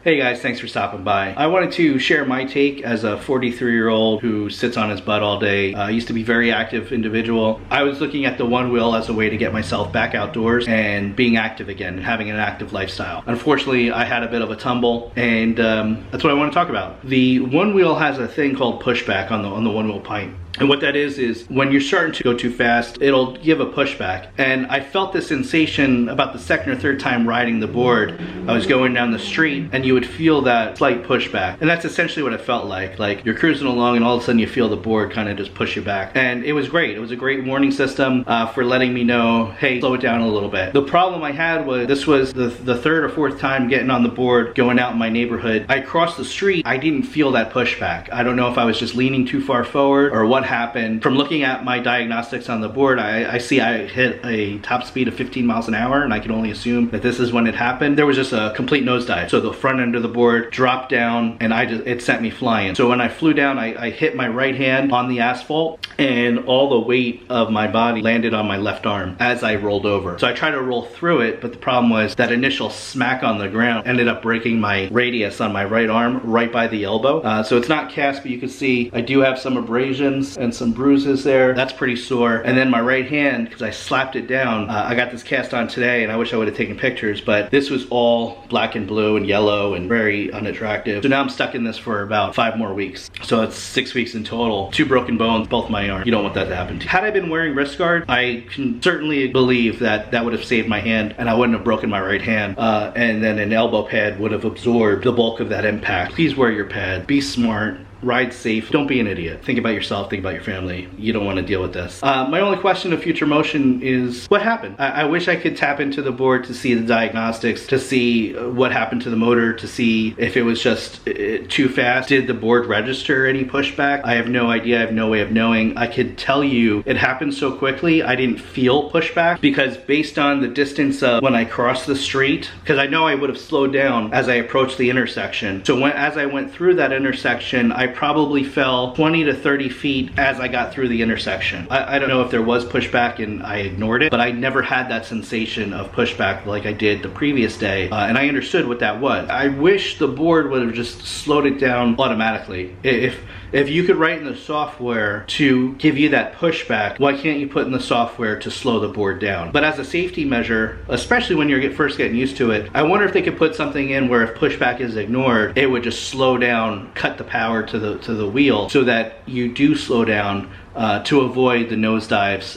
Hey guys, thanks for stopping by. I wanted to share my take as a 43-year-old who sits on his butt all day. Used to be a very active individual. I was looking at the Onewheel as a way to get myself back outdoors and being active again, having an active lifestyle. Unfortunately, I had a bit of a tumble, and that's what I want to talk about. The Onewheel has a thing called pushback on the Onewheel Pint. And what that is when you're starting to go too fast, it'll give a pushback. And I felt this sensation about the second or third time riding the board. I was going down the street and you would feel that slight pushback. And that's essentially what it felt like. Like you're cruising along and all of a sudden you feel the board kind of just push you back. And it was great. It was a great warning system for letting me know, hey, slow it down a little bit. The problem I had was this was the third or fourth time getting on the board, going out in my neighborhood. I crossed the street, I didn't feel that pushback. I don't know if I was just leaning too far forward or what happened. From looking at my diagnostics on the board, I see I hit a top speed of 15 miles an hour, and I can only assume that this is when it happened. There was just a complete nosedive. So the front end of the board dropped down and it sent me flying. So when I flew down, I hit my right hand on the asphalt and all the weight of my body landed on my left arm as I rolled over. So I tried to roll through it, but the problem was that initial smack on the ground ended up breaking my radius on my right arm right by the elbow. So it's not cast, but you can see I do have some abrasions and some bruises there. That's pretty sore. And then my right hand, because I slapped it down, I got this cast on today and I wish I would have taken pictures, but this was all black and blue and yellow and very unattractive. So now I'm stuck in this for about 5 more weeks. So it's 6 weeks in total. 2 broken bones, both my arms. You don't want that to happen to you. Had I been wearing wrist guard, I can certainly believe that that would have saved my hand and I wouldn't have broken my right hand. And then an elbow pad would have absorbed the bulk of that impact. Please wear your pad. Be smart. Ride safe. Don't be an idiot. Think about yourself. Think about your family. You don't want to deal with this. My only question of future motion is what happened? I wish I could tap into the board to see the diagnostics, to see what happened to the motor, to see if it was just too fast. Did the board register any pushback? I have no idea. I have no way of knowing. I could tell you it happened so quickly I didn't feel pushback because based on the distance of when I crossed the street, because I know I would have slowed down as I approached the intersection. So as I went through that intersection, I probably fell 20 to 30 feet as I got through the intersection. I don't know if there was pushback and I ignored it, but I never had that sensation of pushback like I did the previous day, and I understood what that was. I wish the board would have just slowed it down automatically. If you could write in the software to give you that pushback, why can't you put in the software to slow the board down? But as a safety measure, especially when you're first getting used to it, I wonder if they could put something in where if pushback is ignored, it would just slow down, cut the power to the wheel so that you do slow down to avoid the nosedives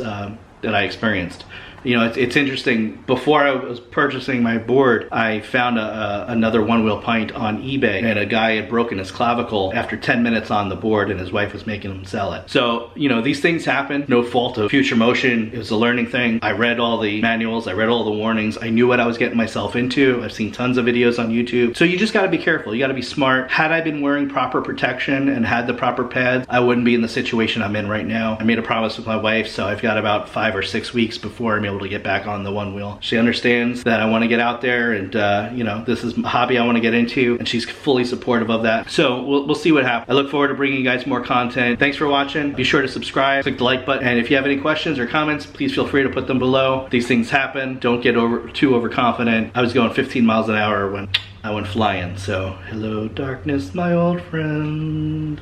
that I experienced. You know, it's interesting. Before I was purchasing my board, I found another Onewheel Pint on eBay, and a guy had broken his clavicle after 10 minutes on the board, and his wife was making him sell it. So, you know, these things happen. No fault of future motion. It was a learning thing. I read all the manuals. I read all the warnings. I knew what I was getting myself into. I've seen tons of videos on YouTube. So you just got to be careful. You got to be smart. Had I been wearing proper protection and had the proper pads, I wouldn't be in the situation I'm in right now. I made a promise with my wife, so I've got about 5 or 6 weeks before I'm able to get back on the Onewheel. She understands that I want to get out there and you know, this is a hobby I want to get into, and she's fully supportive of that. So we'll see what happens. I look forward to bringing you guys more content. Thanks for watching. Be sure to subscribe, click the like button, and if you have any questions or comments, please feel free to put them below. These things happen. Don't get too overconfident. I was going 15 miles an hour when I went flying. So hello darkness, my old friend.